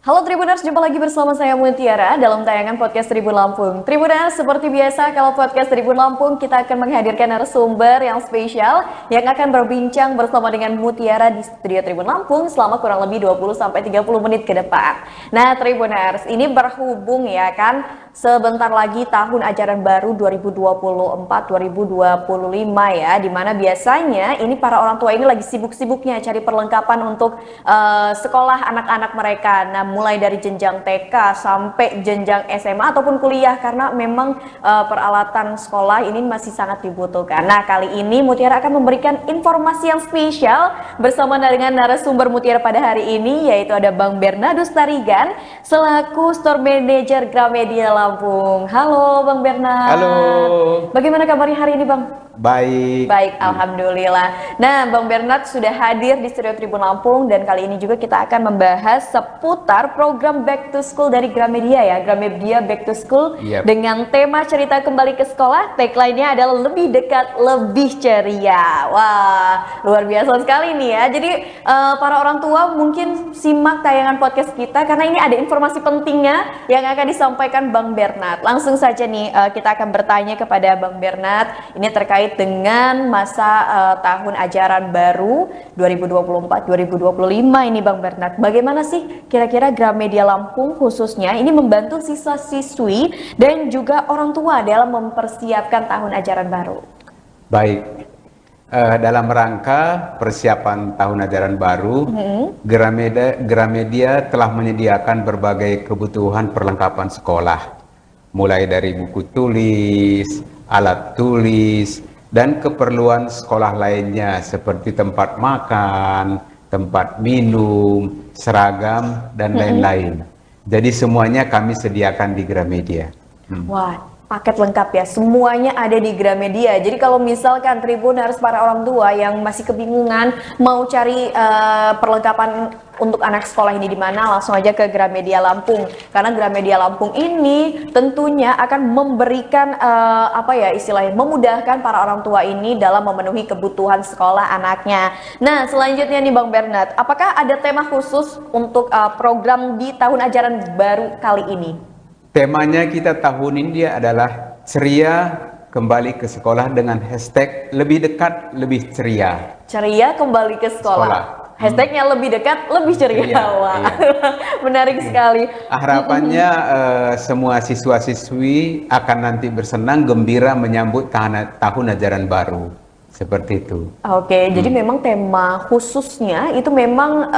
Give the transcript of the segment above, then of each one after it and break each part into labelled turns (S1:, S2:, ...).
S1: Halo Tribuners, jumpa lagi bersama saya Mutiara dalam tayangan podcast Tribun Lampung. Tribuners, seperti biasa kalau podcast Tribun Lampung kita akan menghadirkan narasumber yang spesial yang akan berbincang bersama dengan Mutiara di studio Tribun Lampung selama kurang lebih 20-30 menit ke depan. Nah Tribuners, ini berhubung ya kan sebentar lagi tahun ajaran baru 2024-2025 ya, dimana biasanya ini para orang tua ini lagi sibuk-sibuknya cari perlengkapan untuk sekolah anak-anak mereka. Nah, mulai dari jenjang TK sampai jenjang SMA ataupun kuliah karena memang peralatan sekolah ini masih sangat dibutuhkan. Nah, kali ini Mutiara akan memberikan informasi yang spesial bersama dengan narasumber Mutiara pada hari ini, yaitu ada Bang Bernardus Tarigan selaku Store Manager Gramedia Lampung. Halo Bang Bernard.
S2: Halo.
S1: Bagaimana kabarnya hari ini Bang?
S2: Baik.
S1: Baik, alhamdulillah. Nah, Bang Bernard sudah hadir di studio Tribun Lampung dan kali ini juga kita akan membahas seputar program Back to School dari Gramedia ya, Gramedia Back to School dengan tema cerita kembali ke sekolah. Tagline-nya adalah lebih dekat, lebih ceria. Wah, luar biasa sekali nih ya. Jadi para orang tua mungkin simak tayangan podcast kita karena ini ada informasi pentingnya yang akan disampaikan Bang Bernard. Langsung saja nih kita akan bertanya kepada Bang Bernard. Ini terkait dengan masa tahun ajaran baru 2024-2025 ini Bang Bernard. Bagaimana sih kira-kira Gramedia Lampung khususnya ini membantu siswa-siswi dan juga orang tua dalam mempersiapkan tahun ajaran baru?
S2: Baik. Dalam rangka persiapan tahun ajaran baru, Gramedia telah menyediakan berbagai kebutuhan perlengkapan sekolah, mulai dari buku tulis, alat tulis, dan keperluan sekolah lainnya seperti tempat makan, tempat minum, seragam, dan lain-lain. Jadi semuanya kami sediakan di Gramedia.
S1: Wah, paket lengkap ya, semuanya ada di Gramedia. Jadi kalau misalkan Tribuners para orang tua yang masih kebingungan mau cari perlengkapan untuk anak sekolah ini di mana, langsung aja ke Gramedia Lampung. Karena Gramedia Lampung ini tentunya akan memberikan istilahnya memudahkan para orang tua ini dalam memenuhi kebutuhan sekolah anaknya. Nah, selanjutnya nih Bang Bernard, apakah ada tema khusus untuk program di tahun ajaran baru kali ini?
S2: Temanya kita tahun ini dia adalah ceria kembali ke sekolah dengan hashtag lebih dekat, lebih ceria.
S1: Ceria kembali ke sekolah. Hashtagnya lebih dekat, lebih ceria. Wah, iya. Menarik sekali.
S2: Harapannya semua siswa-siswi akan nanti bersenang gembira menyambut tahun ajaran baru. Seperti itu. Oke,
S1: jadi memang tema khususnya itu memang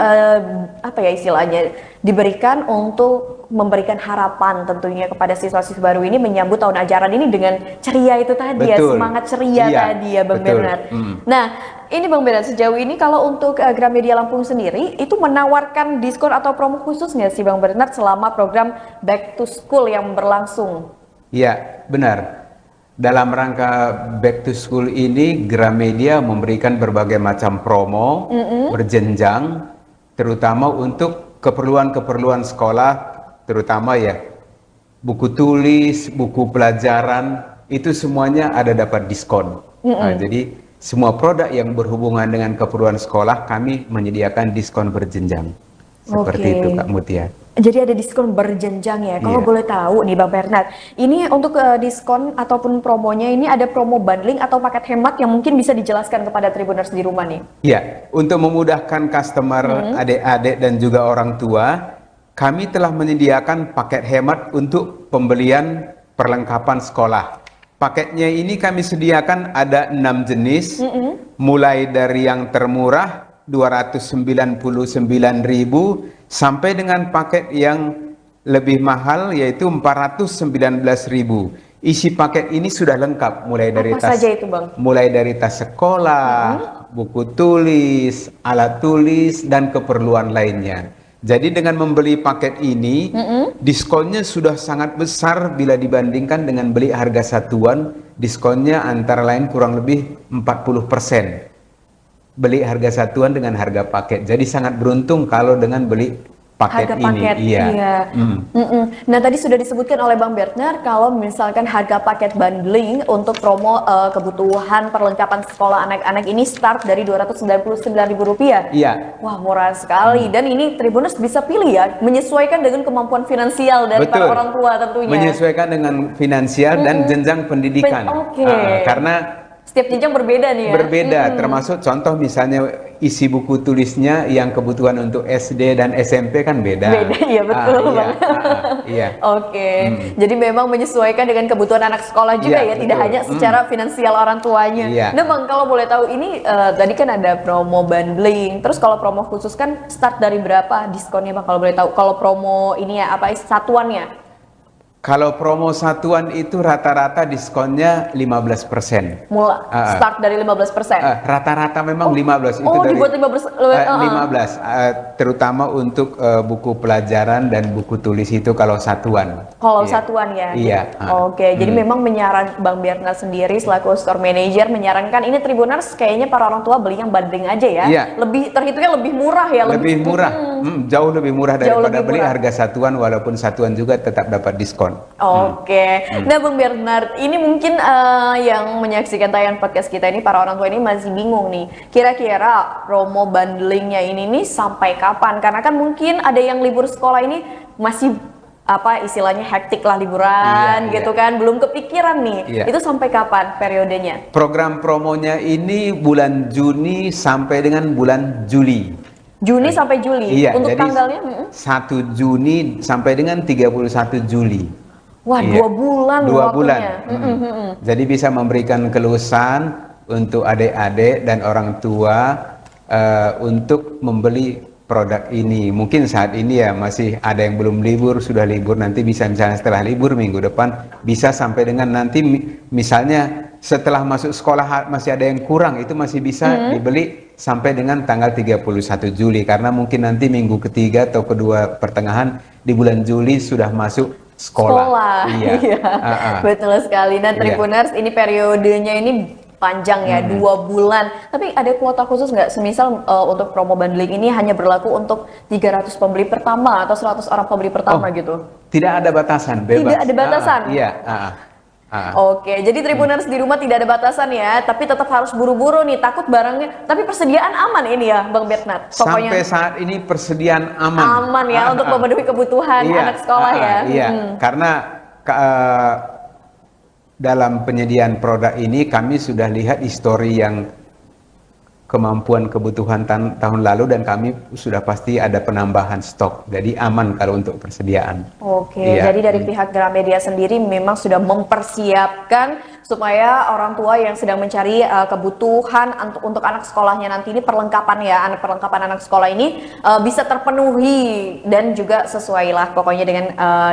S1: istilahnya diberikan untuk memberikan harapan tentunya kepada siswa-siswa baru ini menyambut tahun ajaran ini dengan ceria itu tadi. Betul. Ya, semangat ceria tadi ya Bang Bernard. Nah, ini Bang Bernard, sejauh ini kalau untuk Gramedia Lampung sendiri itu menawarkan diskon atau promo khusus nggak sih Bang Bernard selama program Back to School yang berlangsung?
S2: Iya, benar. Dalam rangka Back to School ini, Gramedia memberikan berbagai macam promo berjenjang, terutama untuk keperluan-keperluan sekolah, terutama ya buku tulis, buku pelajaran, itu semuanya ada dapat diskon. Nah, jadi semua produk yang berhubungan dengan keperluan sekolah kami menyediakan diskon berjenjang. Seperti itu Kak Mutia.
S1: Jadi ada diskon berjenjang ya. Kalau boleh tahu nih Bang Bernard, ini untuk diskon ataupun promonya ini ada promo bundling atau paket hemat yang mungkin bisa dijelaskan kepada Tribuners di rumah nih?
S2: Iya, untuk memudahkan customer, adik-adik dan juga orang tua, kami telah menyediakan paket hemat untuk pembelian perlengkapan sekolah. Paketnya ini kami sediakan ada 6 jenis, mulai dari yang termurah 299.000 sampai dengan paket yang lebih mahal yaitu 419.000. Isi paket ini sudah lengkap mulai dari tas saja itu, Bang? Mulai dari tas sekolah, buku tulis, alat tulis dan keperluan lainnya. Jadi dengan membeli paket ini diskonnya sudah sangat besar bila dibandingkan dengan beli harga satuan. Diskonnya antara lain kurang lebih 40%. Beli harga satuan dengan harga paket. Jadi sangat beruntung kalau dengan beli paket
S1: harga paket,
S2: ini. Iya.
S1: iya. Nah, tadi sudah disebutkan oleh Bang Bertner kalau misalkan harga paket bundling untuk promo kebutuhan perlengkapan sekolah anak-anak ini start dari Rp299.000.
S2: Iya.
S1: Wah, murah sekali. Dan ini Tribuners bisa pilih ya, menyesuaikan dengan kemampuan finansial dari para
S2: Betul.
S1: orang tua tentunya.
S2: Menyesuaikan dengan finansial dan jenjang pendidikan.
S1: Oke.
S2: Karena
S1: Setiap jenjang berbeda nih ya.
S2: berbeda, termasuk contoh misalnya isi buku tulisnya yang kebutuhan untuk SD dan SMP kan beda.
S1: Beda, iya betul
S2: Iya,
S1: Bang.
S2: iya.
S1: Oke, jadi memang menyesuaikan dengan kebutuhan anak sekolah juga
S2: Iya,
S1: ya, tidak
S2: betul.
S1: hanya secara finansial orang tuanya.
S2: Iya.
S1: Nah Bang, kalau boleh tahu ini tadi kan ada promo bundling, terus kalau promo khusus kan start dari berapa diskonnya Bang kalau boleh tahu? Kalau promo ini ya apa satuannya?
S2: Kalau promo satuan itu rata-rata diskonnya 15%.
S1: Start dari 15%.
S2: Rata-rata memang 15 itu dari
S1: dibuat 15.
S2: 15 terutama untuk buku pelajaran dan buku tulis itu kalau satuan.
S1: Kalau
S2: Iya.
S1: satuan ya.
S2: Iya.
S1: Oke, jadi memang Bang Bernard sendiri selaku store manager menyarankan ini Tribuners kayaknya para orang tua beli yang bundling aja ya.
S2: Iya.
S1: Lebih terhitungnya lebih murah ya.
S2: Lebih murah, jauh lebih murah
S1: Jauh
S2: daripada
S1: lebih
S2: beli
S1: murah.
S2: harga satuan, walaupun satuan juga tetap dapat diskon.
S1: Oke. Nah Bang Bernard, ini mungkin yang menyaksikan tayangan podcast kita ini para orang tua ini masih bingung nih. Kira-kira promo bundlingnya ini nih sampai kapan? Karena kan mungkin ada yang libur sekolah ini masih apa istilahnya hektik lah liburan
S2: Iya,
S1: gitu kan, belum kepikiran nih.
S2: Iya.
S1: Itu sampai kapan periodenya?
S2: Program promonya ini bulan Juni sampai dengan bulan Juli.
S1: Juni sampai Juli.
S2: Iya,
S1: Untuk
S2: jadi
S1: tanggalnya?
S2: 1 Juni sampai dengan 31 Juli.
S1: Wah,
S2: Iya.
S1: 2 bulan
S2: Dua bulan.
S1: waktunya.
S2: Jadi bisa memberikan keluasan untuk adik-adik dan orang tua untuk membeli produk ini. Mungkin saat ini ya masih ada yang belum libur, sudah libur, nanti bisa misalnya setelah libur minggu depan bisa sampai dengan nanti misalnya setelah masuk sekolah masih ada yang kurang, itu masih bisa dibeli sampai dengan tanggal 31 Juli karena mungkin nanti minggu ketiga atau kedua pertengahan di bulan Juli sudah masuk sekolah. Iya.
S1: Betul sekali. Nah, Tribuners ini periodenya ini panjang ya, 2 bulan. Tapi ada kuota khusus nggak? Semisal untuk promo bundling ini hanya berlaku untuk 300 pembeli pertama atau 100 orang pembeli pertama gitu?
S2: Tidak ada batasan, bebas.
S1: Tidak ada batasan?
S2: Iya.
S1: Oke, jadi Tribuners di rumah tidak ada batasan ya, tapi tetap harus buru-buru nih, takut barangnya. Tapi persediaan aman ini ya, Bang Bernard. Pokoknya
S2: sampai saat ini persediaan aman.
S1: Aman ya untuk memenuhi kebutuhan anak sekolah ya.
S2: Iya, karena dalam penyediaan produk ini kami sudah lihat histori yang kemampuan kebutuhan tahun lalu dan kami sudah pasti ada penambahan stok. Jadi aman kalau untuk persediaan.
S1: Oke,
S2: Iya.
S1: jadi dari pihak Gramedia sendiri memang sudah mempersiapkan supaya orang tua yang sedang mencari kebutuhan untuk anak sekolahnya nanti ini perlengkapan ya, perlengkapan anak sekolah ini bisa terpenuhi dan juga sesuai lah pokoknya dengan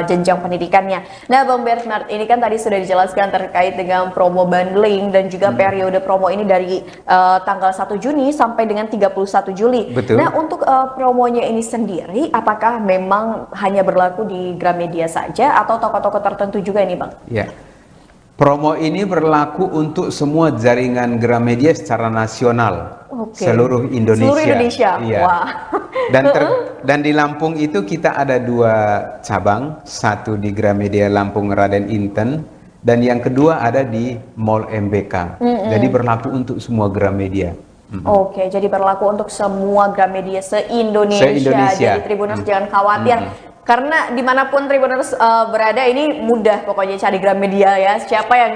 S1: jenjang pendidikannya. Nah, Bang Bernard, ini kan tadi sudah dijelaskan terkait dengan promo bundling dan juga periode promo ini dari tanggal 1 Juni sampai dengan 31 Juli.
S2: Betul.
S1: Nah, untuk promonya ini sendiri, apakah memang hanya berlaku di Gramedia saja atau toko-toko tertentu juga ini, Bang?
S2: Ya. Promo ini berlaku untuk semua jaringan Gramedia secara nasional.
S1: Oke.
S2: Seluruh Indonesia.
S1: Seluruh Indonesia.
S2: Iya.
S1: Wah.
S2: Dan di Lampung itu kita ada 2 cabang, satu di Gramedia Lampung Raden Inten dan yang kedua ada di Mall MBK. Jadi berlaku untuk semua Gramedia.
S1: Oke, jadi berlaku untuk semua Gramedia se-Indonesia.
S2: Se-Indonesia.
S1: Jadi Tribuners jangan khawatir. Karena dimanapun Tribuners berada ini mudah pokoknya cari Gramedia ya. Siapa yang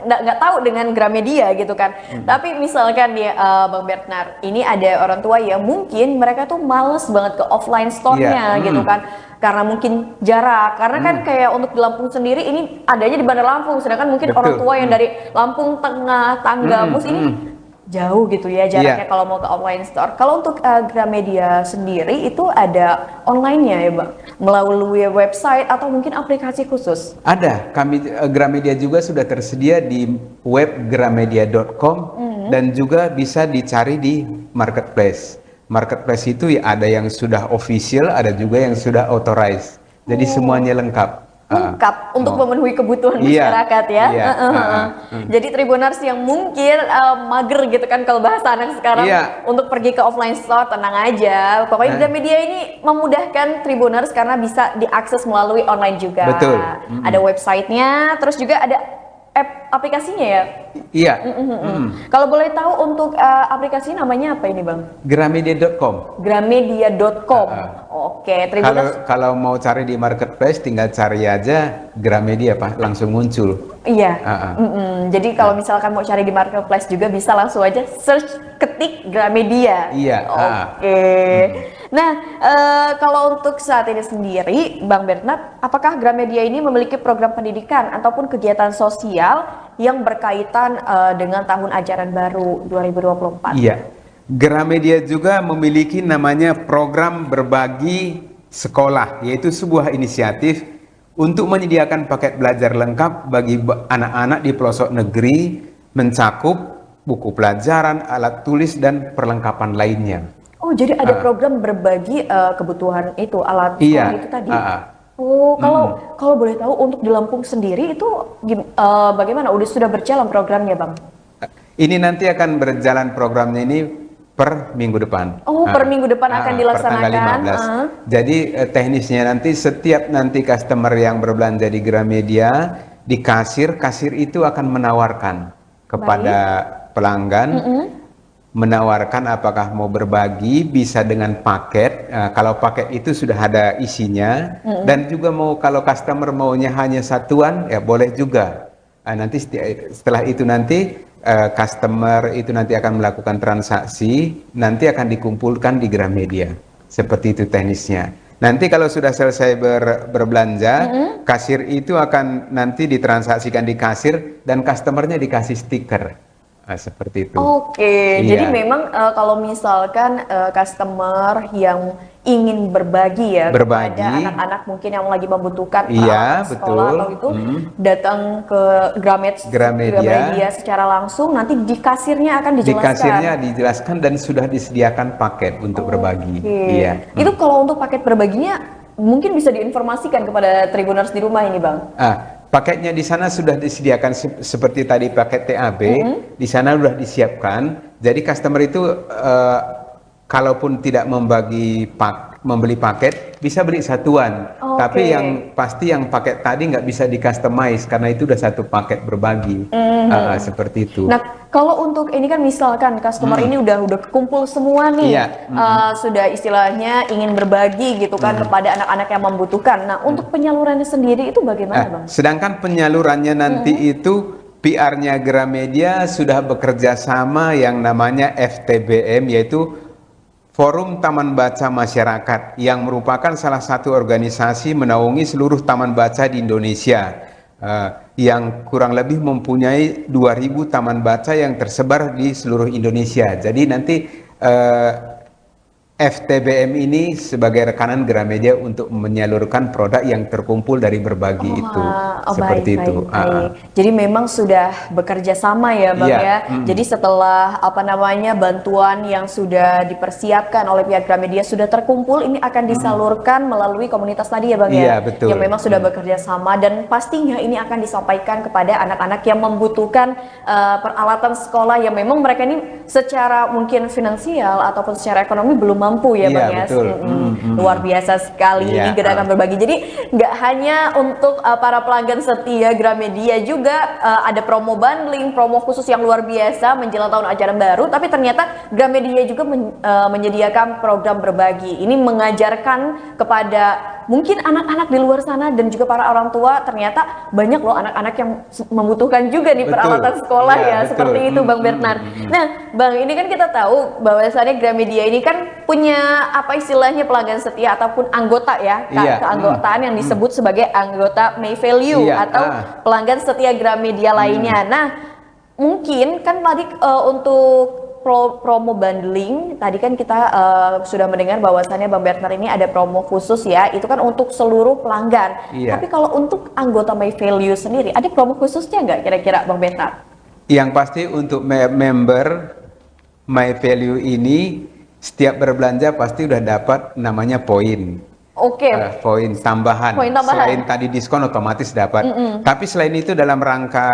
S1: nggak tahu dengan Gramedia gitu kan. Tapi misalkan ya Bang Bernard, ini ada orang tua yang mungkin mereka tuh males banget ke offline store-nya gitu kan. Karena mungkin jarak. Karena kan kayak untuk di Lampung sendiri ini adanya di Bandar Lampung. Sedangkan mungkin orang tua yang dari Lampung Tengah, Tanggamus ini jauh gitu ya jaraknya kalau mau ke offline store. Kalau untuk Gramedia sendiri itu ada online-nya ya Bang? Melalui website atau mungkin aplikasi khusus?
S2: Ada, kami Gramedia juga sudah tersedia di web gramedia.com dan juga bisa dicari di marketplace. Marketplace itu ya ada yang sudah official, ada juga yang sudah authorized. Jadi semuanya lengkap.
S1: lengkap untuk memenuhi kebutuhan masyarakat ya. Jadi Tribuners yang mungkin mager gitu kan kalau bahasa anak sekarang untuk pergi ke offline store, tenang aja. Pokoknya Gramedia ini memudahkan Tribuners karena bisa diakses melalui online juga.
S2: Betul.
S1: Ada websitenya, terus juga ada aplikasinya ya.
S2: Iya.
S1: Kalau boleh tahu untuk aplikasi namanya apa ini Bang?
S2: Gramedia.com.
S1: Gramedia.com. Oke, Tribuners.
S2: Kalau mau cari di marketplace tinggal cari aja Gramedia Pak, langsung muncul.
S1: Iya. Jadi kalau misalkan mau cari di marketplace juga bisa langsung aja search ketik Gramedia.
S2: Iya.
S1: Oke. Nah, kalau untuk saat ini sendiri, Bang Bernard, apakah Gramedia ini memiliki program pendidikan ataupun kegiatan sosial yang berkaitan dengan tahun ajaran baru 2024?
S2: Iya. Gramedia juga memiliki namanya program berbagi sekolah, yaitu sebuah inisiatif untuk menyediakan paket belajar lengkap bagi anak-anak di pelosok negeri, mencakup buku pelajaran, alat tulis, dan perlengkapan lainnya.
S1: Oh, jadi ada program berbagi kebutuhan itu, alat sekolah itu tadi. Oh, kalau boleh tahu untuk di Lampung sendiri itu bagaimana? Sudah berjalan programnya, Bang?
S2: Ini nanti akan berjalan programnya ini per minggu depan.
S1: Oh, per minggu depan akan dilaksanakan.
S2: Per tanggal 15. Jadi teknisnya nanti setiap customer yang berbelanja di Gramedia, di kasir itu akan menawarkan kepada pelanggan, menawarkan apakah mau berbagi, bisa dengan paket. Kalau paket itu sudah ada isinya, dan juga kalau customer maunya hanya satuan, ya boleh juga. Nanti setelah itu nanti customer itu nanti akan melakukan transaksi, nanti akan dikumpulkan di Gramedia. Seperti itu teknisnya. Nanti kalau sudah selesai berbelanja, kasir itu akan nanti ditransaksikan di kasir dan customernya dikasih stiker. Seperti itu.
S1: Oke, jadi memang kalau misalkan customer yang ingin berbagi kepada anak-anak mungkin yang lagi membutuhkan sekolah atau itu datang ke Gramedia secara langsung, nanti di kasirnya akan dijelaskan.
S2: Di kasirnya dijelaskan dan sudah disediakan paket untuk berbagi. Iya.
S1: Itu kalau untuk paket berbaginya mungkin bisa diinformasikan kepada Tribuners di rumah ini, Bang.
S2: Paketnya di sana sudah disediakan seperti tadi paket TAB, di sana sudah disiapkan. Jadi customer itu kalaupun tidak membeli paket, bisa beli satuan. Tapi yang pasti yang paket tadi nggak bisa di-customize karena itu udah satu paket berbagi. Seperti itu.
S1: Nah, kalau untuk ini kan misalkan customer ini udah kumpul semua nih, sudah istilahnya ingin berbagi gitu kan kepada anak-anak yang membutuhkan. Nah, untuk penyalurannya sendiri itu bagaimana, Bang?
S2: Sedangkan penyalurannya nanti itu PR-nya Gramedia sudah bekerja sama yang namanya FTBM, yaitu Forum Taman Baca Masyarakat, yang merupakan salah satu organisasi menaungi seluruh taman baca di Indonesia, yang kurang lebih mempunyai 2.000 taman baca yang tersebar di seluruh Indonesia. Jadi nanti FTBM ini sebagai rekanan Gramedia untuk menyalurkan produk yang terkumpul dari berbagi itu. Seperti itu.
S1: Jadi memang sudah bekerja sama ya, Bang ya. Jadi setelah bantuan yang sudah dipersiapkan oleh pihak Gramedia sudah terkumpul, ini akan disalurkan melalui komunitas tadi ya, Bang ya.
S2: Iya, betul.
S1: Yang memang sudah bekerja sama, dan pastinya ini akan disampaikan kepada anak-anak yang membutuhkan peralatan sekolah yang memang mereka ini secara mungkin finansial ataupun secara ekonomi belum mampu ya, Bang ya. Luar biasa sekali ini gerakan berbagi. Jadi nggak hanya untuk para pelanggan setia Gramedia, juga ada promo bundling, promo khusus yang luar biasa menjelang tahun ajaran baru. Tapi ternyata Gramedia juga menyediakan program berbagi. Ini mengajarkan kepada mungkin anak-anak di luar sana dan juga para orang tua, ternyata banyak loh anak-anak yang membutuhkan juga nih peralatan sekolah seperti itu, Bang Bernard. Nah, Bang, ini kan kita tahu bahwasannya Gramedia ini kan punya istilahnya pelanggan setia ataupun anggota ya, keanggotaan yang disebut sebagai anggota May Value atau pelanggan setia Gramedia lainnya. Nah, mungkin kan tadi untuk promo bundling tadi kan kita sudah mendengar bahwasannya Bang Bernard ini ada promo khusus ya, itu kan untuk seluruh pelanggan. Tapi kalau untuk anggota My Value sendiri ada promo khususnya nggak kira-kira, Bang Bernard?
S2: Yang pasti untuk member My Value ini setiap berbelanja pasti udah dapat namanya poin. poin tambahan.
S1: Poin tambahan.
S2: Selain tadi diskon otomatis dapat. Tapi selain itu dalam rangka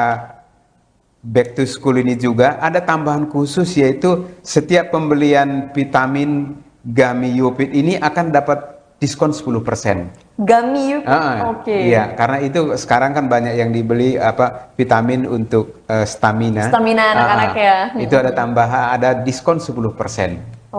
S2: back to school ini juga ada tambahan khusus, yaitu setiap pembelian vitamin Gummy Yupit ini akan dapat diskon 10%.
S1: Gummy Yupit,
S2: Iya, karena itu sekarang kan banyak yang dibeli vitamin untuk stamina.
S1: Stamina anak-anak ya.
S2: Itu ada tambahan, ada diskon 10%.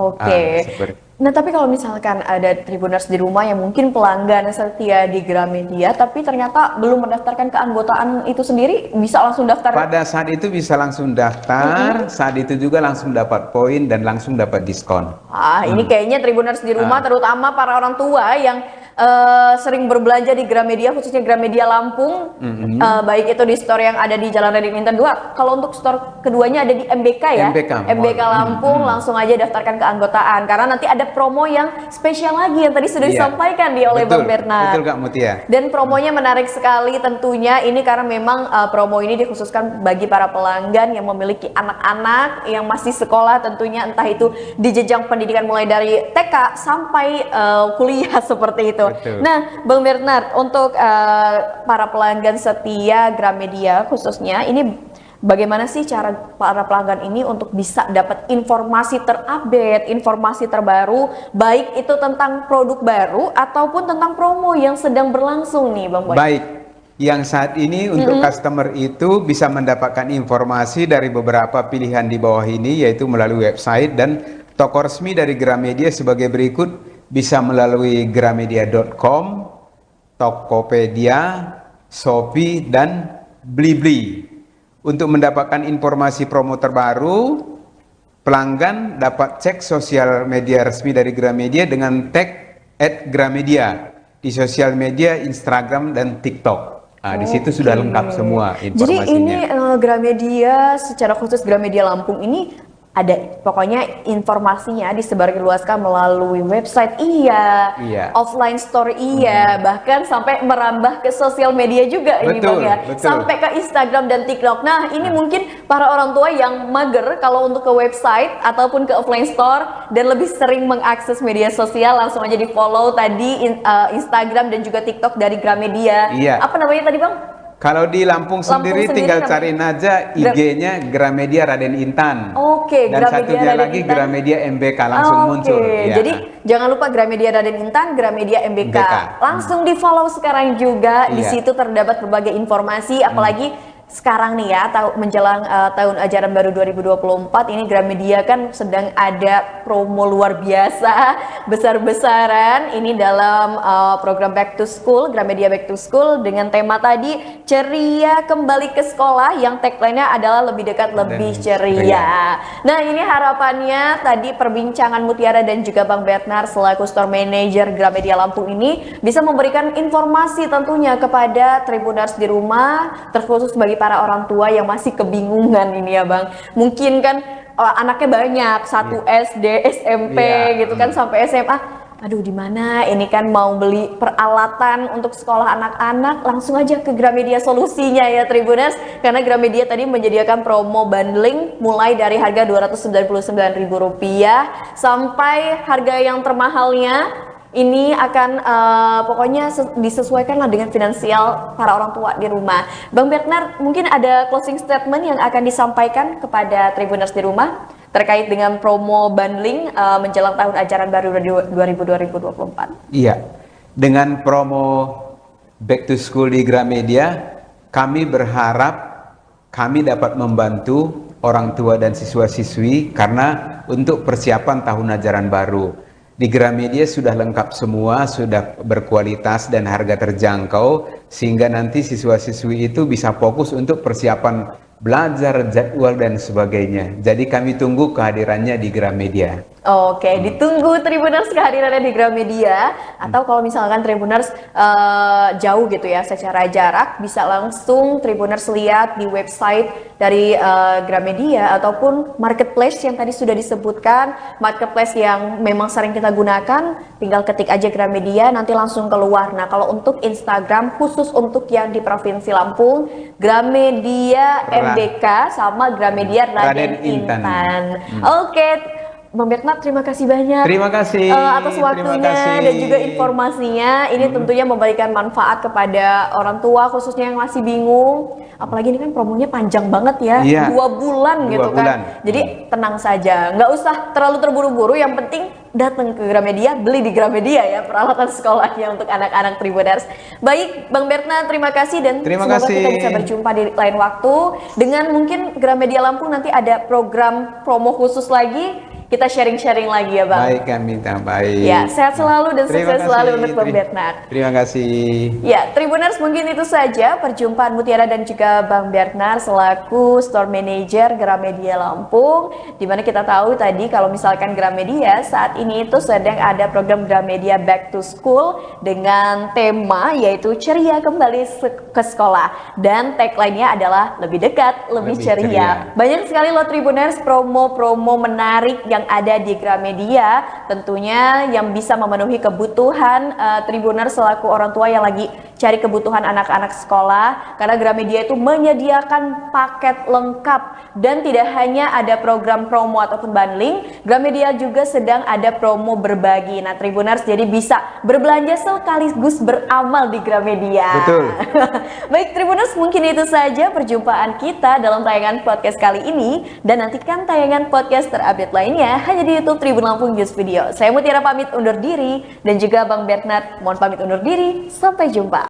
S1: Nah, tapi kalau misalkan ada Tribuners di rumah yang mungkin pelanggan setia di Gramedia, tapi ternyata belum mendaftarkan keanggotaan itu sendiri, bisa langsung daftar?
S2: Pada saat itu bisa langsung daftar, saat itu juga langsung dapat poin dan langsung dapat diskon.
S1: Ini kayaknya Tribuners di rumah, terutama para orang tua yang sering berbelanja di Gramedia, khususnya Gramedia Lampung, baik itu di store yang ada di Jalan Raden Inten 2. Kalau untuk store keduanya ada di MBK ya, MBK Lampung, langsung aja daftarkan keanggotaan, karena nanti ada promo yang spesial lagi yang tadi sudah disampaikan oleh Bang Bernard.
S2: Betul Kak Mutia.
S1: Dan promonya menarik sekali tentunya ini, karena memang promo ini dikhususkan bagi para pelanggan yang memiliki anak-anak yang masih sekolah tentunya, entah itu di jenjang pendidikan mulai dari TK sampai kuliah seperti itu.
S2: Betul.
S1: Nah, Bang Bernard, untuk para pelanggan setia Gramedia khususnya, ini bagaimana sih cara para pelanggan ini untuk bisa dapat informasi terupdate, informasi terbaru, baik itu tentang produk baru ataupun tentang promo yang sedang berlangsung nih, Bang Boy?
S2: Baik, yang saat ini untuk customer itu bisa mendapatkan informasi dari beberapa pilihan di bawah ini, yaitu melalui website dan toko resmi dari Gramedia sebagai berikut. Bisa melalui gramedia.com, Tokopedia, Shopee, dan Blibli. Untuk mendapatkan informasi promo terbaru, pelanggan dapat cek sosial media resmi dari Gramedia dengan tag @gramedia di sosial media Instagram dan TikTok. Di situ sudah lengkap semua informasinya.
S1: Jadi ini Gramedia, secara khusus Gramedia Lampung ini ada pokoknya informasinya disebarluaskan melalui website offline store bahkan sampai merambah ke sosial media juga ini Bang ya, sampai ke Instagram dan TikTok. Nah, ini mungkin para orang tua yang mager kalau untuk ke website ataupun ke offline store dan lebih sering mengakses media sosial, langsung aja di follow tadi Instagram dan juga TikTok dari Gramedia. Apa namanya tadi Bang?
S2: Kalau di Lampung sendiri tinggal cariin aja IG-nya Gramedia Raden Intan. Dan satunya lagi Gramedia MBK langsung muncul.
S1: Jadi jangan lupa Gramedia Raden Intan, Gramedia MBK. Langsung di follow sekarang juga. Di situ terdapat berbagai informasi, apalagi sekarang nih ya, menjelang tahun ajaran baru 2024 ini Gramedia kan sedang ada promo luar biasa besar-besaran ini dalam program Back to School, Gramedia Back to School dengan tema tadi ceria kembali ke sekolah, yang tagline-nya adalah lebih dekat lebih ceria. Nah, ini harapannya tadi perbincangan Mutiara dan juga Bang Bernard selaku Store Manager Gramedia Lampung ini bisa memberikan informasi tentunya kepada Tribuners di rumah, terkhusus bagi para orang tua yang masih kebingungan ini ya Bang. Mungkin kan anaknya banyak, satu SD, SMP gitu kan sampai SMA. Aduh, di mana ini kan mau beli peralatan untuk sekolah anak-anak, langsung aja ke Gramedia solusinya ya Tribuners, karena Gramedia tadi menyediakan promo bundling mulai dari harga Rp299.000 sampai harga yang termahalnya ini akan pokoknya disesuaikan lah dengan finansial para orang tua di rumah. Bang Bernard, mungkin ada closing statement yang akan disampaikan kepada Tribuners di rumah terkait dengan promo bundling menjelang tahun ajaran baru 2024.
S2: Iya, dengan promo Back to School di Gramedia, kami berharap kami dapat membantu orang tua dan siswa-siswi karena untuk persiapan tahun ajaran baru. Di Gramedia sudah lengkap semua, sudah berkualitas dan harga terjangkau, sehingga nanti siswa-siswi itu bisa fokus untuk persiapan belajar, jadwal, dan sebagainya. Jadi kami tunggu kehadirannya di Gramedia.
S1: Ditunggu Tribuners kehadirannya di Gramedia, atau kalau misalkan Tribuners jauh gitu ya secara jarak, bisa langsung Tribuners lihat di website dari Gramedia ataupun marketplace yang tadi sudah disebutkan, marketplace yang memang sering kita gunakan, tinggal ketik aja Gramedia nanti langsung keluar. Nah, kalau untuk Instagram khusus untuk yang di Provinsi Lampung, Gramedia MBK sama Gramedia Raden Intan. Bang Bernard, terima kasih banyak.
S2: Terima kasih
S1: Atas waktunya dan juga informasinya. Ini tentunya memberikan manfaat kepada orang tua khususnya yang masih bingung. Apalagi ini kan promonya panjang banget ya,
S2: Iya.
S1: 2 bulan gitu kan. Jadi tenang saja, nggak usah terlalu terburu-buru. Yang penting datang ke Gramedia, beli di Gramedia ya peralatan sekolahnya untuk anak-anak Tribuners. Baik, Bang Bernard, terima kasih dan semoga kita bisa berjumpa di lain waktu dengan mungkin Gramedia Lampung nanti ada program promo khusus lagi. Kita sharing-sharing lagi ya Bang.
S2: Baik, kami baik.
S1: Ya, sehat selalu dan sukses selalu untuk Bang Bernard.
S2: Terima kasih.
S1: Ya, Tribuners, mungkin itu saja perjumpaan Mutiara dan juga Bang Bernard selaku Store Manager Gramedia Lampung. Dimana kita tahu tadi kalau misalkan Gramedia saat ini itu sedang ada program Gramedia Back to School dengan tema yaitu ceria kembali ke sekolah. Dan tagline-nya adalah lebih dekat, lebih ceria. Banyak sekali loh Tribuners promo-promo menarik yang ada di Gramedia, tentunya yang bisa memenuhi kebutuhan Tribuners selaku orang tua yang lagi cari kebutuhan anak-anak sekolah, karena Gramedia itu menyediakan paket lengkap dan tidak hanya ada program promo ataupun bundling, Gramedia juga sedang ada promo berbagi. Nah Tribuners jadi bisa berbelanja sekaligus beramal di Gramedia.
S2: Betul.
S1: Baik Tribuners, mungkin itu saja perjumpaan kita dalam tayangan podcast kali ini, dan nantikan tayangan podcast terupdate lainnya hanya di YouTube Tribun Lampung News Video. Saya Mutiara pamit undur diri dan juga Bang Bernard mohon pamit undur diri. Sampai jumpa.